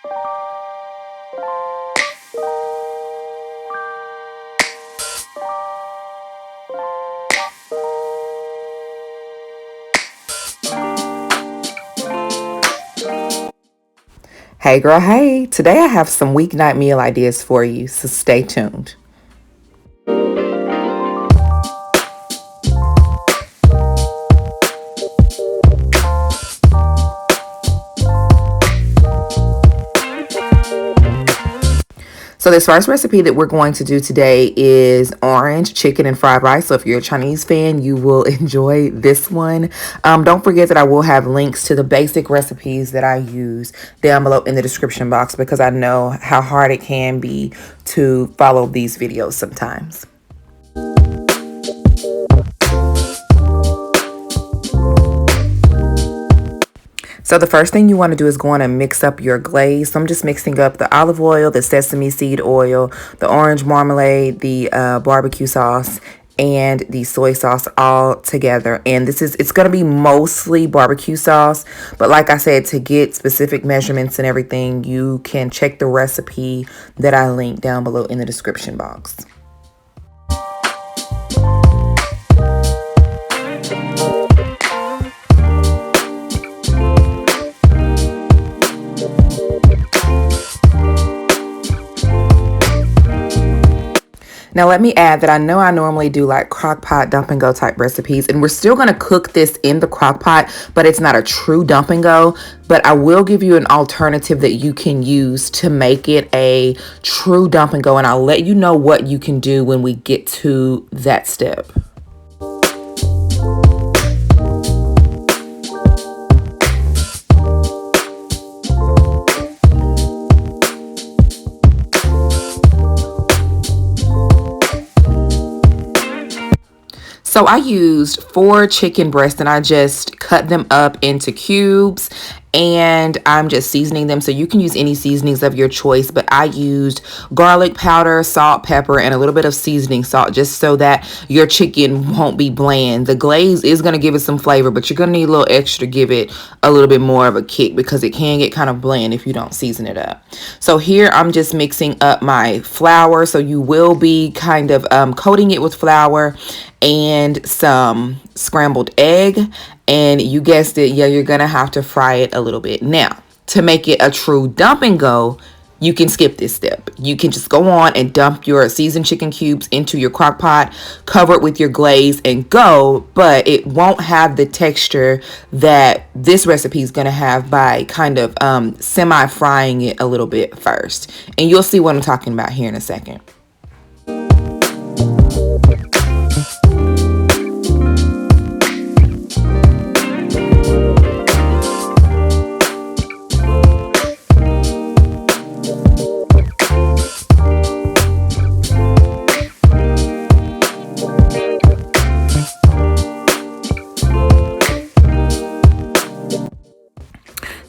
Hey girl, hey. Today I have some weeknight meal ideas for you, so stay tuned. So this first recipe that we're going to do today is orange chicken and fried rice. So if you're a Chinese fan, you will enjoy this one. Don't forget that I will have links to the basic recipes that I use down below in the description box, because I know how hard it can be to follow these videos sometimes. So the first thing you want to do is go on and mix up your glaze. So I'm just mixing up the olive oil, the sesame seed oil, the orange marmalade, the barbecue sauce, and the soy sauce all together. And it's going to be mostly barbecue sauce, but like I said, to get specific measurements and everything, you can check the recipe that I linked down below in the description box. Now let me add that I know I normally do like crock pot dump and go type recipes, and we're still going to cook this in the crock pot, but it's not a true dump and go. But I will give you an alternative that you can use to make it a true dump and go, and I'll let you know what you can do when we get to that step. So I used 4 chicken breasts and I just cut them up into cubes, and I'm just seasoning them. So you can use any seasonings of your choice, but I used garlic powder, salt, pepper, and a little bit of seasoning salt, just so that your chicken won't be bland. The glaze is going to give it some flavor, but you're going to need a little extra to give it a little bit more of a kick, because it can get kind of bland if you don't season it up. So here I'm just mixing up my flour. So you will be kind of coating it with flour and some scrambled egg, and you guessed it, yeah, you're gonna have to fry it a little bit. Now, to make it a true dump and go, you can skip this step. You can just go on and dump your seasoned chicken cubes into your crock pot, cover it with your glaze, and go, but it won't have the texture that this recipe is gonna have by kind of semi-frying it a little bit first. And you'll see what I'm talking about here in a second.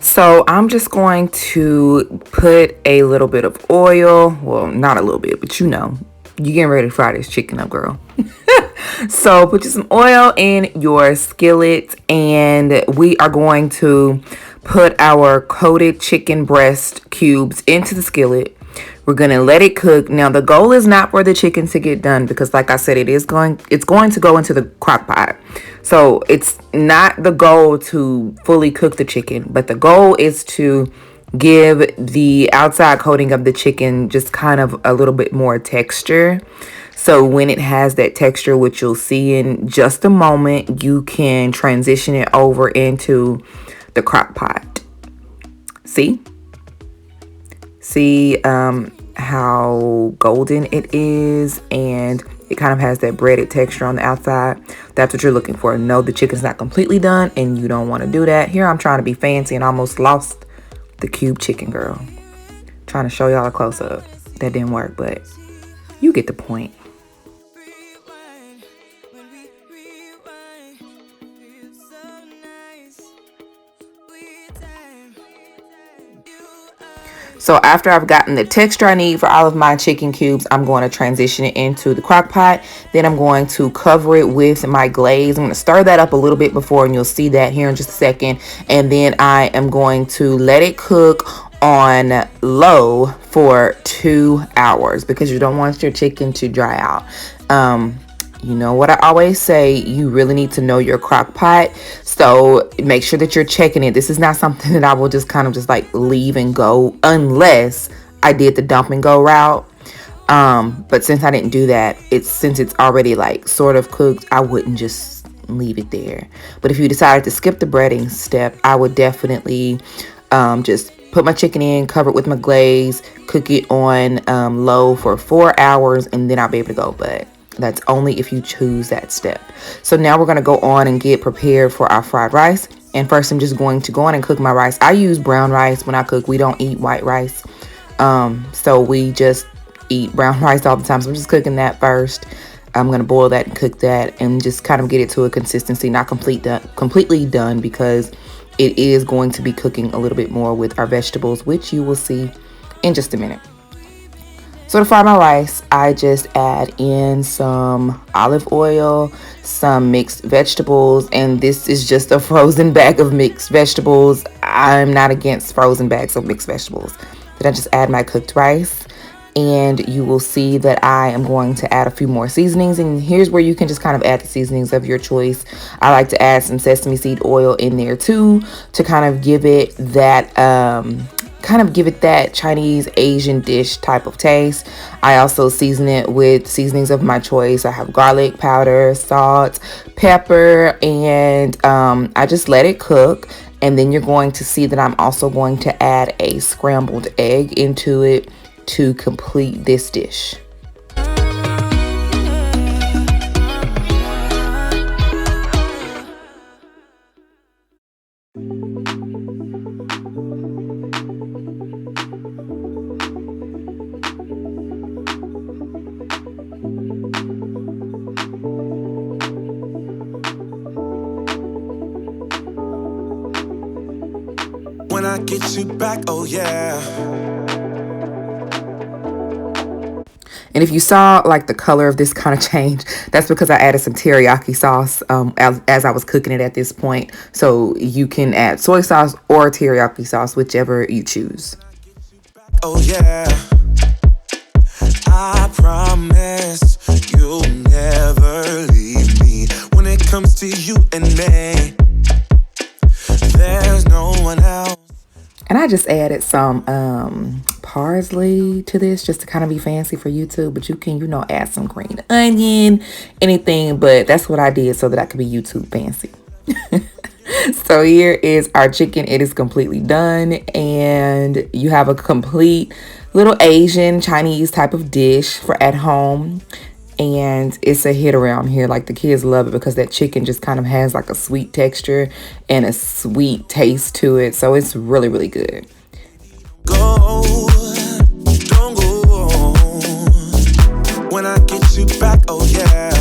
So I'm just going to put a little bit of oil. Well, not a little bit, but you know, you're getting ready to fry this chicken up, girl. So put some oil in your skillet, and we are going to put our coated chicken breast cubes into the skillet. We're going to let it cook. Now, the goal is not for the chicken to get done, because like I said, it's going to go into the crock pot. So it's not the goal to fully cook the chicken, but the goal is to give the outside coating of the chicken just kind of a little bit more texture. So when it has that texture, which you'll see in just a moment, you can transition it over into the crock pot. See how golden it is, and it kind of has that breaded texture on the outside. That's what you're looking for. No, the chicken's not completely done, and you don't want to do that. Here I'm trying to be fancy and almost lost the cube chicken, girl. Trying to show y'all a close-up. That didn't work, but you get the point. So after I've gotten the texture I need for all of my chicken cubes, I'm going to transition it into the crock pot. Then I'm going to cover it with my glaze. I'm going to stir that up a little bit before, and you'll see that here in just a second. And then I am going to let it cook on low for 2 hours because you don't want your chicken to dry out. You know what I always say, you really need to know your crock pot. So make sure that you're checking it. This is not something that I will just kind of just like leave and go unless I did the dump and go route. But since I didn't do that, since it's already like sort of cooked, I wouldn't just leave it there. But if you decided to skip the breading step, I would definitely just put my chicken in, cover it with my glaze, cook it on low for 4 hours, and then I'll be able to go. But that's only if you choose that step. So now we're going to go on and get prepared for our fried rice. And first I'm just going to go on and cook my rice. I use brown rice when I cook. We don't eat white rice. So we just eat brown rice all the time. So I'm just cooking that first. I'm going to boil that and cook that and just kind of get it to a consistency, not completely done, because it is going to be cooking a little bit more with our vegetables, which you will see in just a minute. So to fry my rice, I just add in some olive oil, some mixed vegetables, and this is just a frozen bag of mixed vegetables. I'm not against frozen bags of mixed vegetables. Then I just add my cooked rice, and you will see that I am going to add a few more seasonings, and here's where you can just kind of add the seasonings of your choice. I like to add some sesame seed oil in there too to kind of give it that Chinese Asian dish type of taste. I also season it with seasonings of my choice. I have garlic powder, salt, pepper, and I just let it cook. And then you're going to see that I'm also going to add a scrambled egg into it to complete this dish. When I get you back, oh yeah. And if you saw like the color of this kind of change, that's because I added some teriyaki sauce as I was cooking it at this point. So you can add soy sauce or teriyaki sauce, whichever you choose. Oh yeah. I promise you'll never leave me. When it comes to you and me, there's no one else. And I just added some parsley to this just to kind of be fancy for YouTube. But you can, add some green onion, anything. But that's what I did so that I could be YouTube fancy. So here is our chicken. It is completely done. And you have a complete little Asian Chinese type of dish for at home. And it's a hit around here. Like, the kids love it because that chicken just kind of has like a sweet texture and a sweet taste to it. So it's really, really good. Don't go when I get you back, oh yeah.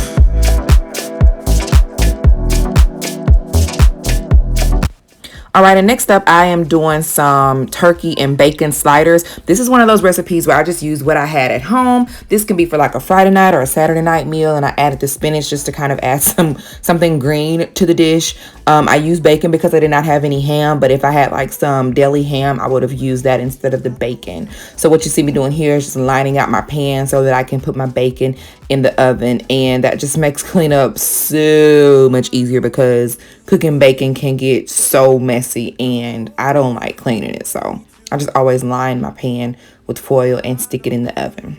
All right, and next up, I am doing some turkey and bacon sliders. This is one of those recipes where I just use what I had at home. This can be for like a Friday night or a Saturday night meal, and I added the spinach just to kind of add something green to the dish. I use bacon because I did not have any ham, but if I had like some deli ham, I would have used that instead of the bacon. So what you see me doing here is just lining out my pan so that I can put my bacon in the oven, and that just makes cleanup so much easier because cooking bacon can get so messy and I don't like cleaning it. So I just always line my pan with foil and stick it in the oven.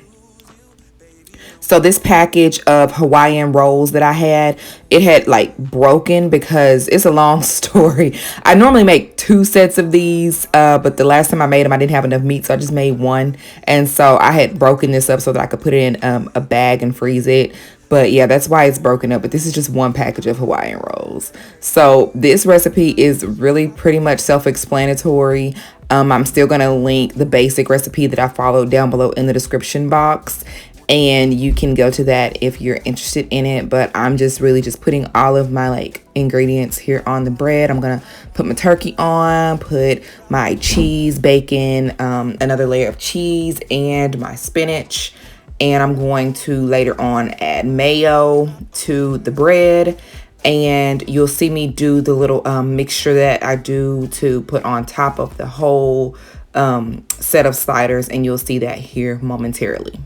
So this package of Hawaiian rolls that I had, it had like broken because it's a long story. I normally make 2 sets of these, but the last time I made them, I didn't have enough meat, so I just made 1. And so I had broken this up so that I could put it in a bag and freeze it. But yeah, that's why it's broken up. But this is just 1 package of Hawaiian rolls. So this recipe is really pretty much self-explanatory. I'm still going to link the basic recipe that I followed down below in the description box. And you can go to that if you're interested in it. But I'm just really just putting all of my like ingredients here on the bread. I'm going to put my turkey on, put my cheese, bacon, another layer of cheese, and my spinach. And I'm going to later on add mayo to the bread. And you'll see me do the little mixture that I do to put on top of the whole set of sliders, and you'll see that here momentarily.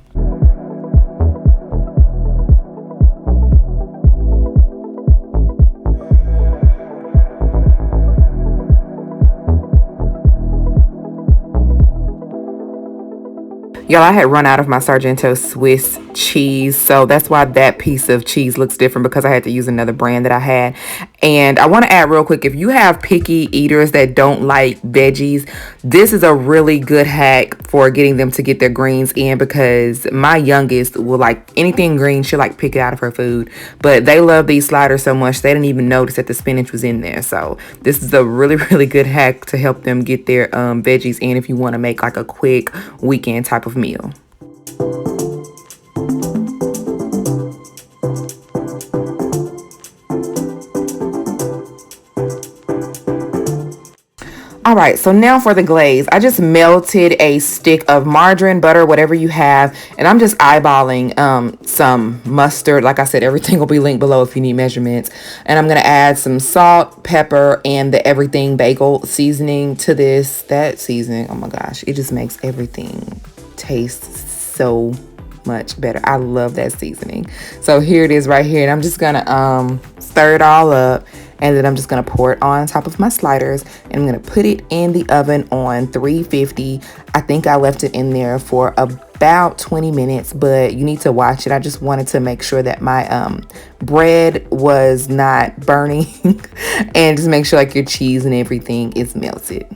Y'all, I had run out of my Sargento Swiss cheese, so that's why that piece of cheese looks different, because I had to use another brand that I had. And I want to add real quick, if you have picky eaters that don't like veggies, this is a really good hack for getting them to get their greens in, because my youngest will like anything green. She'll like pick it out of her food, but they love these sliders so much they didn't even notice that the spinach was in there. So this is a really, really good hack to help them get their veggies in if you want to make like a quick weekend type of meal. All right, so now for the glaze. I just melted a stick of margarine, butter, whatever you have, and I'm just eyeballing some mustard. Like I said, everything will be linked below if you need measurements. And I'm gonna add some salt, pepper, and the everything bagel seasoning to this. That seasoning, oh my gosh, it just makes everything taste so much better. I love that seasoning. So here it is right here, and I'm just gonna stir it all up, and then I'm just gonna pour it on top of my sliders, and I'm gonna put it in the oven on 350. I think I left it in there for about 20 minutes, but you need to watch it. I just wanted to make sure that my bread was not burning and just make sure like your cheese and everything is melted.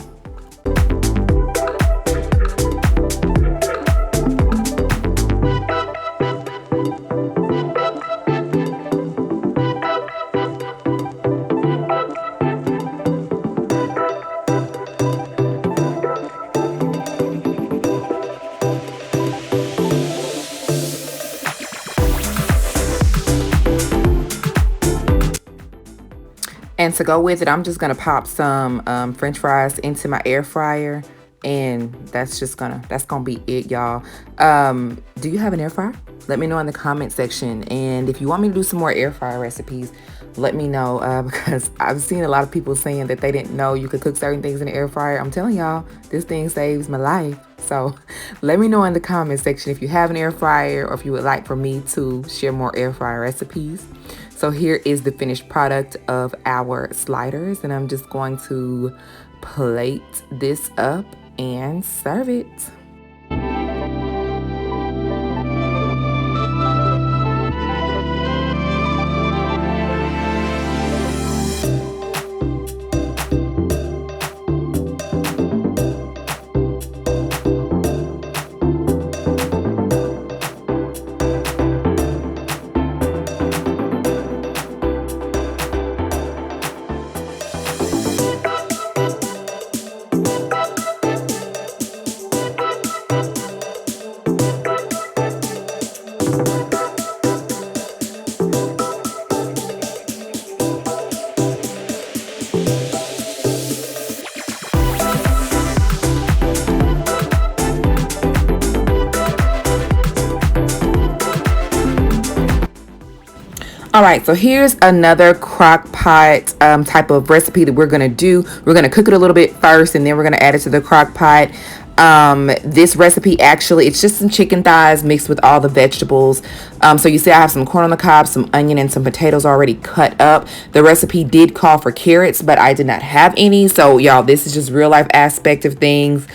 And to go with it, I'm just gonna pop some French fries into my air fryer, and that's gonna be it, y'all. Do you have an air fryer? Let me know in the comment section, and if you want me to do some more air fryer recipes, let me know, because I've seen a lot of people saying that they didn't know you could cook certain things in the air fryer. I'm telling y'all, this thing saves my life. So let me know in the comment section if you have an air fryer, or if you would like for me to share more air fryer recipes. So here is the finished product of our sliders, and I'm just going to plate this up and serve it. All right, so here's another crock pot type of recipe that we're gonna do. We're gonna cook it a little bit first, and then we're gonna add it to the crock pot. This recipe, actually, it's just some chicken thighs mixed with all the vegetables. So you see I have some corn on the cob, some onion, and some potatoes already cut up. The recipe did call for carrots, but I did not have any. So y'all, this is just real life aspect of things.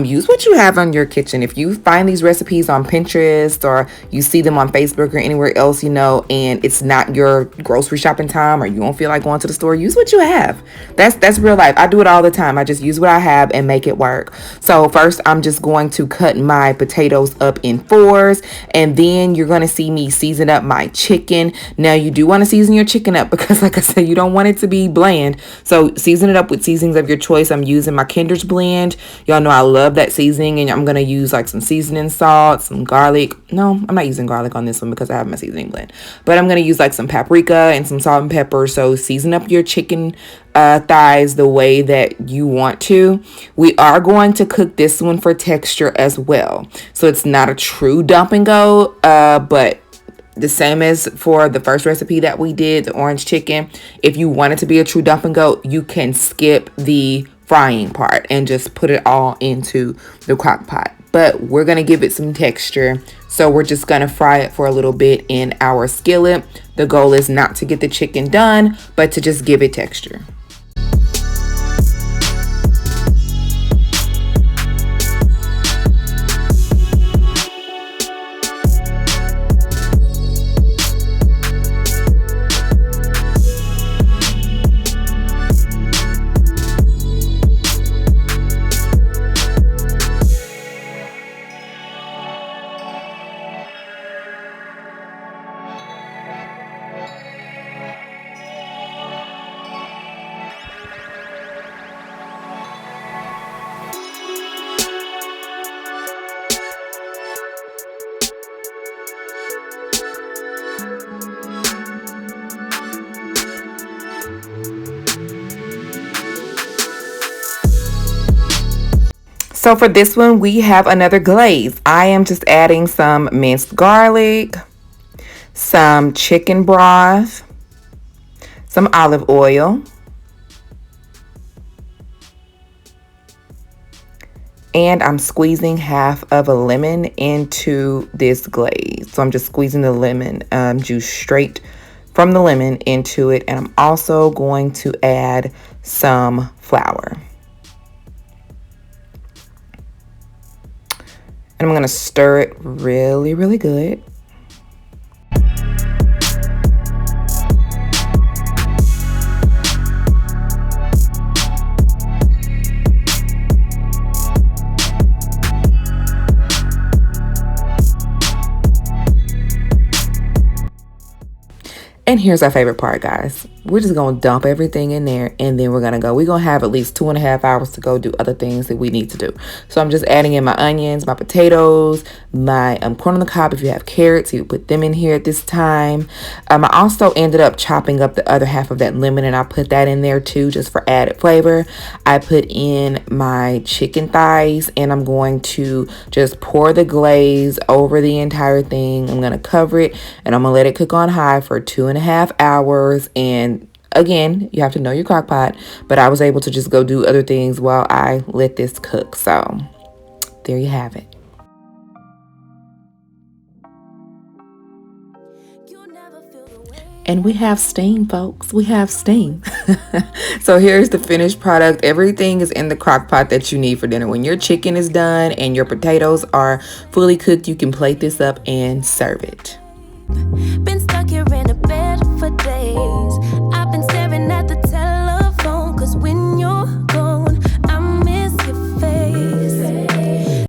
Use what you have in your kitchen. If you find these recipes on Pinterest, or you see them on Facebook or anywhere else, and it's not your grocery shopping time, or you won't feel like going to the store, use what you have. That's real life. I do it all the time. I just use what I have and make it work. So first, I'm just going to cut my potatoes up in fours, and then you're going to see me season up my chicken. Now, you do want to season your chicken up because, like I said, you don't want it to be bland. So season it up with seasonings of your choice. I'm using my Kinder's blend. Y'all know I love that seasoning, and I'm gonna use like some seasoning salt, some garlic. No, I'm not using garlic on this one because I have my seasoning blend, but I'm gonna use like some paprika and some salt and pepper. So season up your chicken thighs the way that you want to. We are going to cook this one for texture as well, so it's not a true dump and go, but the same as for the first recipe that we did, the orange chicken. If you want it to be a true dump and go, you can skip the frying part and just put it all into the crock pot. But we're gonna give it some texture, so we're just gonna fry it for a little bit in our skillet. The goal is not to get the chicken done, but to just give it texture. So for this one, we have another glaze. I am just adding some minced garlic, some chicken broth, some olive oil, and I'm squeezing half of a lemon into this glaze. So I'm just squeezing the lemon juice straight from the lemon into it, and I'm also going to add some flour. And I'm going to stir it really, really good. And here's our favorite part, guys. We're just going to dump everything in there, and then we're going to go. We're going to have at least 2.5 hours to go do other things that we need to do. So I'm just adding in my onions, my potatoes, my corn on the cob. If you have carrots, you put them in here at this time. I also ended up chopping up the other half of that lemon, and I put that in there too, just for added flavor. I put in my chicken thighs, and I'm going to just pour the glaze over the entire thing. I'm going to cover it, and I'm going to let it cook on high for 2.5 hours. And again, you have to know your crock pot, but I was able to just go do other things while I let this cook. So there you have it. And we have steam, folks. We have steam. So here's the finished product. Everything is in the crock pot that you need for dinner. When your chicken is done and your potatoes are fully cooked, you can plate this up and serve it. Been stuck here in a bed for days. I've been staring at the telephone, 'cause when you're gone, I miss your face.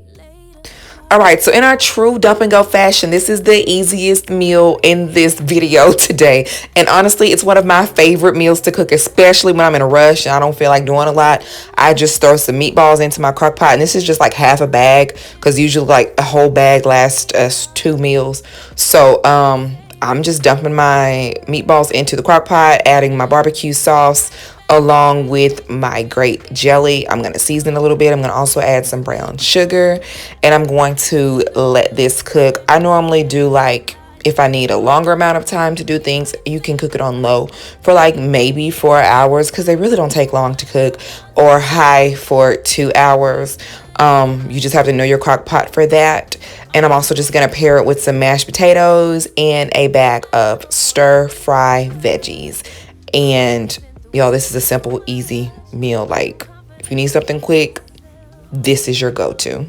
All right, so in our true dump and go fashion, this is the easiest meal in this video today. And honestly, it's one of my favorite meals to cook, especially when I'm in a rush and I don't feel like doing a lot. I just throw some meatballs into my crock pot, and this is just like half a bag, because usually like a whole bag lasts us 2 meals. So I'm just dumping my meatballs into the crock pot, adding my barbecue sauce along with my grape jelly. I'm going to season a little bit. I'm going to also add some brown sugar, and I'm going to let this cook. I normally do, like, if I need a longer amount of time to do things, you can cook it on low for like maybe 4 hours, because they really don't take long to cook, or high for 2 hours. You just have to know your crock pot for that. And I'm also just going to pair it with some mashed potatoes and a bag of stir fry veggies. And y'all, this is a simple, easy meal. Like, if you need something quick, this is your go-to.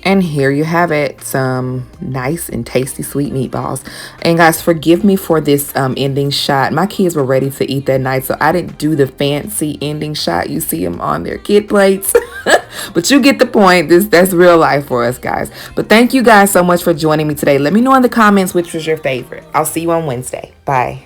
And here you have it, some nice and tasty sweet meatballs. And guys, forgive me for this ending shot. My kids were ready to eat that night, so I didn't do the fancy ending shot. You see them on their kid plates. But you get the point. That's real life for us, guys. But thank you guys so much for joining me today. Let me know in the comments which was your favorite. I'll see you on Wednesday. Bye.